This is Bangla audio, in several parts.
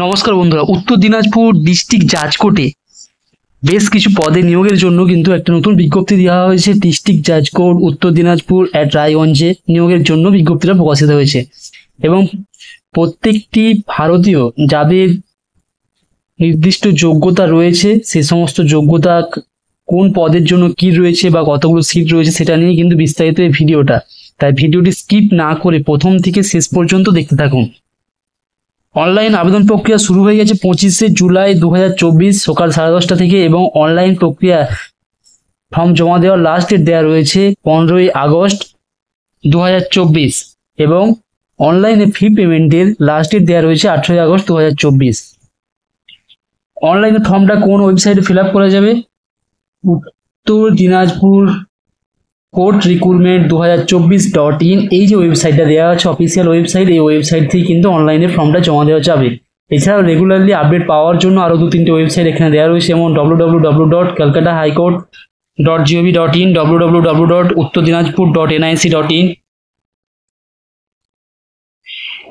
নমস্কার বন্ধুরা, উত্তর দিনাজপুর ডিস্ট্রিক্ট জাজ কোর্টে বেশ কিছু পদে নিয়োগের জন্য কিন্তু একটা নতুন বিজ্ঞপ্তি দেওয়া হয়েছে। ডিস্ট্রিক্ট জাজ কোর্ট উত্তর দিনাজপুর অ্যাট রায়গঞ্জে নিয়োগের জন্য বিজ্ঞপ্তিটা প্রকাশিত হয়েছে এবং প্রত্যেকটি ভারতীয় যাদের নির্দিষ্ট যোগ্যতা রয়েছে সে সমস্ত যোগ্যতা কোন পদের জন্য কি রয়েছে বা কতগুলো সিট রয়েছে সেটা নিয়ে কিন্তু বিস্তারিত এই ভিডিওটা, তাই ভিডিওটি স্কিপ না করে প্রথম থেকে শেষ পর্যন্ত দেখতে থাকুন। অনলাইন আবেদন প্রক্রিয়া শুরু হয়ে গেছে 25শে জুলাই 2024 সকাল 10:30 থেকে এবং অনলাইন প্রক্রিয়া ফর্ম জমা দেওয়ার লাস্ট ডেট দেওয়া রয়েছে 15ই আগস্ট 2024 এবং অনলাইনে ফি পেমেন্টের লাস্ট ডেট দেওয়া রয়েছে 18ই আগস্ট 2024। অনলাইনে ফর্মটা কোন ওয়েবসাইটে ফিল আপ করা যাবে? উত্তর দিনাজপুর কোর্ট রিক্রুটমেন্ট 2024.in এই যে ওয়েবসাইটটা দেওয়া আছে অফিসিয়াল ওয়েবসাইট, এই ওয়েবসাইট থেকে কিন্তু অনলাইনে ফর্মটা জমা দেওয়া যাবে। এছাড়াও রেগুলারলি আপডেট পাওয়ার জন্য আরও 2-3টে ওয়েবসাইট এখানে দেওয়া রয়েছে, যেমন www.calcutta.highcourt.gov.in, www.uttordinajpur.nic.in।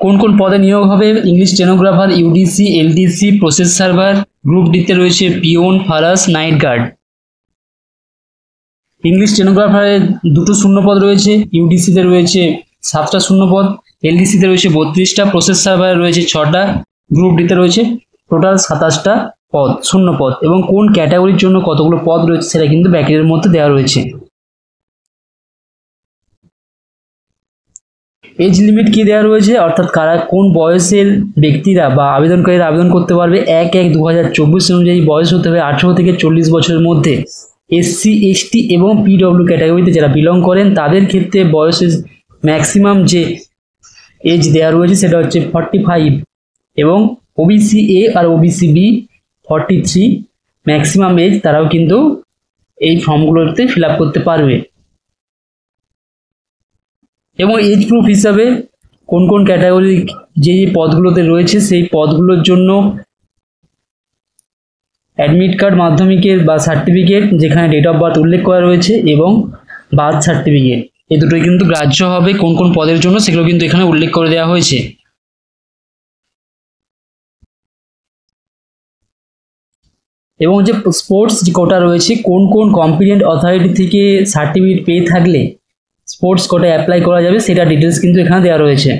কোন কোন পদে নিয়োগ হবে? English stenographer, UDC, LDC, process server. Group ডিতে রয়েছে পিওন, ফারাস, নাইট গার্ড। ইংলিশ স্টেনোগ্রাফারের 2টো শূন্যপদ রয়েছে, ইউডিসিতে রয়েছে 7টা শূন্যপদ, এলডিসিতে রয়েছে 32টা, প্রসেস সার্ভারে রয়েছে 6টা, গ্রুপ ডিতে রয়েছে টোটাল 27টা পদ শূন্যপদ এবং কোন ক্যাটাগরির জন্য কতগুলো পদ রয়েছে সেটা কিন্তু ব্র্যাকেটের মধ্যে দেওয়া রয়েছে। এজ লিমিট কি দেওয়া রয়েছে, অর্থাৎ কারা কোন বয়সের ব্যক্তিরা বা আবেদনকারীরা আবেদন করতে পারবে? 1/1/2024 অনুযায়ী বয়স হতে হবে 18 থেকে 40 বছরের মধ্যে। এসসি, এসটি এবং পিডব্লিউ ক্যাটাগরিতে যারা বিলং করেন তাদের ক্ষেত্রে বয়সের ম্যাক্সিমাম যে এজ দেওয়া রয়েছে সেটা হচ্ছে 45 এবং ওবিসি এ আর ওবিসি বি 43 ম্যাক্সিমাম এজ, তারাও কিন্তু এই ফর্মগুলোতে ফিল আপ করতে পারবে। এবং এজ প্রুফ হিসাবে কোন কোন ক্যাটাগরি যে পদগুলোতে রয়েছে সেই পদগুলোর জন্য অ্যাডমিট কার্ড, মাধ্যমিকের বা সার্টিফিকেট যেখানে ডেট অফ বার্থ উল্লেখ করা রয়েছে এবং বার্থ সার্টিফিকেট, এই দুটোই কিন্তু গ্রাহ্য হবে। কোন কোন পদের জন্য সেগুলো কিন্তু এখানে উল্লেখ করে দেওয়া হয়েছে। এবং যে স্পোর্টস যে কোটা রয়েছে, কোন কোন কম্পিটেন্ট অথরিটি থেকে সার্টিফিকেট পেয়ে থাকলে স্পোর্টস কোটা অ্যাপ্লাই করা যাবে সেটা ডিটেলস কিন্তু এখানে দেওয়া রয়েছে।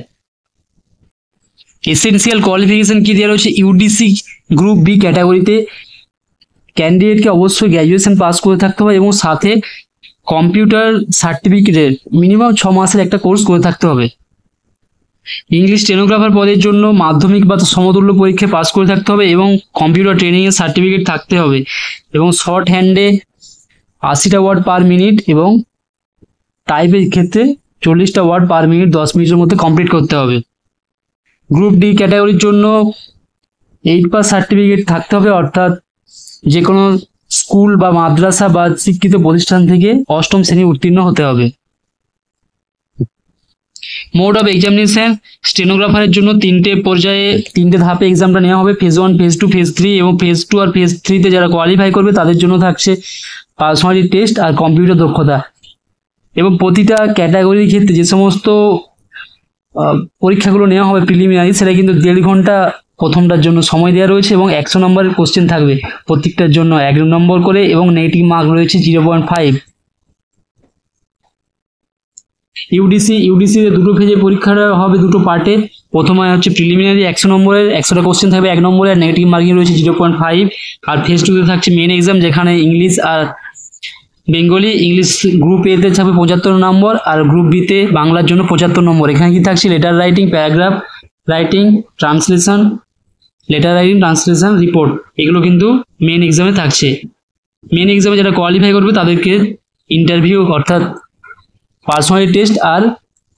এসেনশিয়াল কোয়ালিফিকেশন কি দেওয়া রয়েছে? ইউডিসি গ্রুপ বি ক্যাটাগরিতে ক্যান্ডিডেটকে অবশ্যই গ্র্যাজুয়েশন পাস করে থাকতে হবে এবং সাথে কম্পিউটার সার্টিফিকেটের মিনিমাম 6 মাসের একটা কোর্স করে থাকতে হবে। ইংলিশ স্টেনোগ্রাফার পদের জন্য মাধ্যমিক বা সমতুল্য পরীক্ষায় পাস করে থাকতে হবে এবং কম্পিউটার ট্রেনিংয়ের সার্টিফিকেট থাকতে হবে এবং শর্ট হ্যান্ডে 80টা ওয়ার্ড পার মিনিট এবং টাইপের ক্ষেত্রে 40টা ওয়ার্ড পার মিনিট 10 মিনিটের মধ্যে কমপ্লিট করতে হবে। গ্রুপ ডি ক্যাটাগরির জন্য 8 পাস সার্টিফিকেট থাকতে হবে, অর্থাৎ যে কোনো স্কুল বা মাদ্রাসা বা শিক্ষিত প্রতিষ্ঠান থেকে 8ম শ্রেণী উত্তীর্ণ হতে হবে। মোড অফ এক্সামিনেশন স্টেনোগ্রাফারের জন্য 3টে পর্যায়ে 3টে ধাপে এক্সামটা নেওয়া হবে, ফেজ 1, ফেজ 2, ফেজ 3 এবং ফেজ 2 আর ফেজ 3তে যারা কোয়ালিফাই করবে তাদের জন্য থাকছে পার্সোনালিটি টেস্ট আর কম্পিউটার দক্ষতা। এবং প্রতিটা ক্যাটাগরির ক্ষেত্রে যে সমস্ত পরীক্ষাগুলো নেওয়া হবে প্রিলিমিনারি, সেটা কিন্তু 1.5 ঘন্টা প্রথমটার জন্য সময় দেওয়া রয়েছে এবং 100 নম্বরের কোশ্চেন থাকবে প্রত্যেকটার জন্য 1 নম্বর করে এবং নেগেটিভ মার্ক রয়েছে 0.5। ইউডিসিতে 2টো ফেজে পরীক্ষাটা হবে 2টো পার্টে। প্রথমে হচ্ছে প্রিলিমিনারি 100 নম্বরের 100টা কোশ্চেন থাকবে 1 নম্বরে আর নেগেটিভ মার্কিং রয়েছে 0.5। আর ফেজ 2তে থাকছে মেন এক্সাম যেখানে ইংলিশ আর বেঙ্গলি, ইংলিশ গ্রুপ এতে থাকবে 75 নম্বর আর গ্রুপ বিতে বাংলার জন্য 75 নম্বর। এখানে কি থাকছে? Letter writing, paragraph writing, translation, letter writing, translation, report, এগুলো কিন্তু মেন এক্সামে থাকছে। মেন এক্সামে যারা কোয়ালিফাই করবে তাদেরকে ইন্টারভিউ অর্থাৎ পার্সোনালিটি টেস্ট আর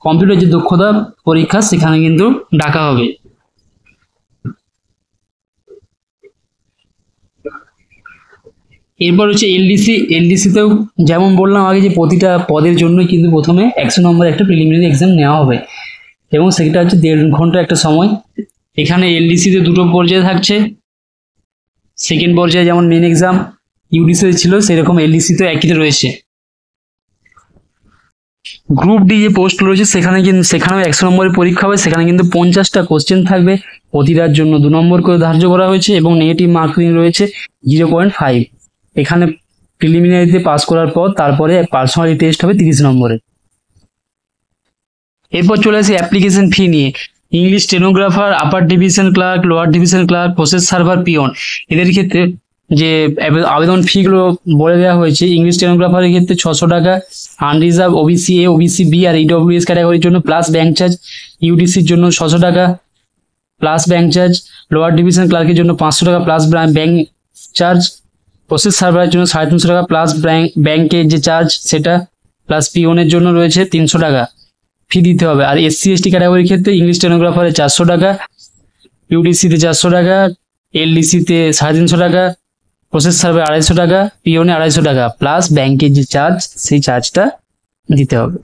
কম্পিউটার যে দক্ষতা পরীক্ষা সেখানে কিন্তু ডাকা হবে। এরপর হচ্ছে এলডিসিতেও যেমন বললাম আগে যে প্রতিটা পদের জন্যই কিন্তু প্রথমে 100 নম্বরের একটা প্রিলিমিনারি এক্সাম নেওয়া হবে এবং সেটা হচ্ছে 1.5 ঘন্টা একটা সময়। এখানে এলডিসিতে 2টো পর্যায়ে থাকছে, সেকেন্ড পর্যায়ে যেমন মেন এক্সাম ইউডিসিতে ছিল সেরকম এলডিসিতেও একইতে রয়েছে। গ্রুপ ডি যে পোস্ট রয়েছে সেখানেও 100 নম্বরের পরীক্ষা হবে, সেখানে কিন্তু 50টা কোশ্চেন থাকবে, প্রতিটার জন্য 2 নম্বর করে ধার্য করা হয়েছে এবং নেগেটিভ মার্কিং রয়েছে 0.5। এখানে প্রিলিমিনারিতে পাস করার পর তারপরে পার্সোনালি টেস্ট হবে 30 নম্বরের। এরপর চলে আসি অ্যাপ্লিকেশন ফি নিয়ে। English stenographer, upper division clerk, lower division clerk, process server, peon, এদের ক্ষেত্রে যে আবেদন ফিগুলো বলে দেওয়া হয়েছে। ইংলিশ স্টেনোগ্রাফারের ক্ষেত্রে 600 টাকা, unreserved OBC A, OBC B আর ইডব্লিউএস ক্যাটাগরির জন্য প্লাস ব্যাংক চার্জ। ইউডিসির জন্য 600 টাকা plus bank charge. Lower division ক্লার্কের জন্য 500 টাকা প্লাস ব্যাংক চার্জ। প্রসেস সার্ভারের জন্য 350 টাকা প্লাস ব্যাংকের যে চার্জ সেটা, প্লাস পিওনের জন্য রয়েছে 300 টাকা ফি দিতে হবে। আর এসসি এসটি ক্যাটাগরির ক্ষেত্রে ইংলিশ স্টেনোগ্রাফারে 400 টাকা, ইউডিসিতে 400 টাকা, এলডিসিতে 350 টাকা, প্রসেস সার্ভারে 250 টাকা, পিওনে 250 টাকা প্লাস ব্যাংকের যে চার্জ সেই চার্জটা দিতে হবে।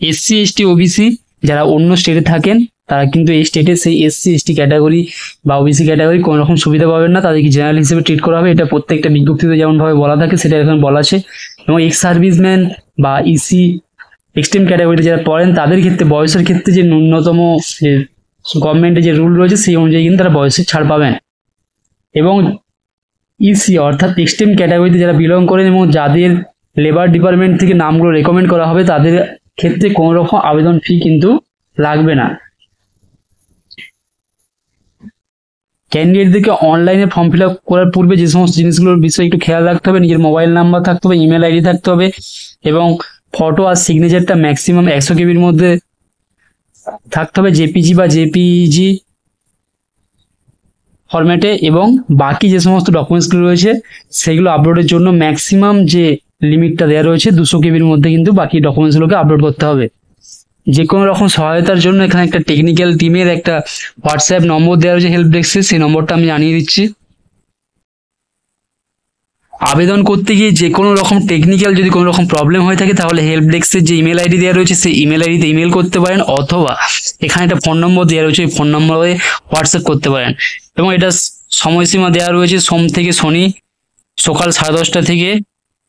এসসি এসটি ওবিসি যারা অন্য স্টেটে থাকেন তারা কিন্তু এই স্টেটে সেই এসসি এসটি ক্যাটাগরি বা ওবিসি ক্যাটাগরি কোনো রকম সুবিধা পাবেন না, তাদেরকে জেনারেল হিসেবে ট্রিট করা হবে। এটা প্রত্যেকটা বিজ্ঞপ্তিতে যেমনভাবে বলা থাকে সেটা এখানে বলা আছে। এবং এক্স সার্ভিসম্যান বা ইসি এক্সট্রিম ক্যাটাগরিতে যারা পড়েন তাদের ক্ষেত্রে বয়সের ক্ষেত্রে যে ন্যূনতম যে গভর্নমেন্টের যে রুল রয়েছে সেই অনুযায়ী কিন্তু তারা বয়সের ছাড় পাবেন। এবং ইসি অর্থাৎ এক্সট্রিম ক্যাটাগরিতে যারা বিলং করেন এবং যাদের লেবার ডিপার্টমেন্ট থেকে নামগুলো রেকমেন্ড করা হবে তাদের ক্ষেত্রে কোনো রকম আবেদন ফি কিন্তু লাগবে না। ক্যান্ডিডেটদেরকে অনলাইনে ফর্ম ফিল আপ করার পূর্বে যে সমস্ত জিনিসগুলোর বিষয়ে একটু খেয়াল রাখতে হবে, নিজের মোবাইল নাম্বার থাকতে হবে, ইমেল আইডি থাকতে হবে এবং ফটো আর সিগনেচারটা ম্যাক্সিমাম 100 কেবির মধ্যে থাকতে হবে, জেপিজি বা জেপিইজি ফরম্যাটে। এবং বাকি যে সমস্ত ডকুমেন্টসগুলো রয়েছে সেগুলো আপলোডের জন্য ম্যাক্সিমাম যে লিমিটটা দেওয়া রয়েছে 200 কেবির মধ্যে কিন্তু বাকি ডকুমেন্টসগুলোকে আপলোড করতে হবে। যে কোনো রকম সহায়তার জন্য এখানে একটা টেকনিক্যাল টিমের একটা হোয়াটসঅ্যাপ নম্বর দেওয়া রয়েছে হেল্প ডেস্কে, সেই নম্বরটা আমি জানিয়ে দিচ্ছি। আবেদন করতে গিয়ে যে কোনো রকম টেকনিক্যাল যদি কোনো রকম প্রবলেম হয়ে থাকে তাহলে হেল্প ডেস্কের যে ইমেল আইডি দেওয়া রয়েছে সেই ইমেল আইডিতে ইমেল করতে পারেন, অথবা এখানে একটা ফোন নম্বর দেওয়া রয়েছে, এই ফোন নম্বরে হোয়াটসঅ্যাপ করতে পারেন। এবং এটা সময়সীমা দেওয়া রয়েছে সোম থেকে শনি সকাল 10:30 থেকে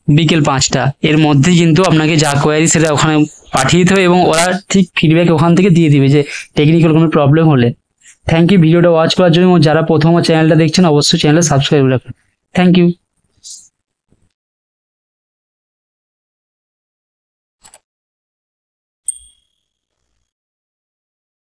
বিকেল 5টা, এর মধ্যে কিন্তু আপনাকে যা কোয়ারি সেটা ওখানে পাঠিয়ে দিতে হবে এবং ওরা ঠিক ফিডব্যাক ওখান থেকে দিয়ে দিবে যে টেকনিক্যাল কোনো প্রবলেম হলে। থ্যাংক ইউ ভিডিওটা ওয়াচ করার জন্য, এবং যারা প্রথম চ্যানেলটা দেখছেন অবশ্যই চ্যানেলটা সাবস্ক্রাইব রাখুন। Thank you.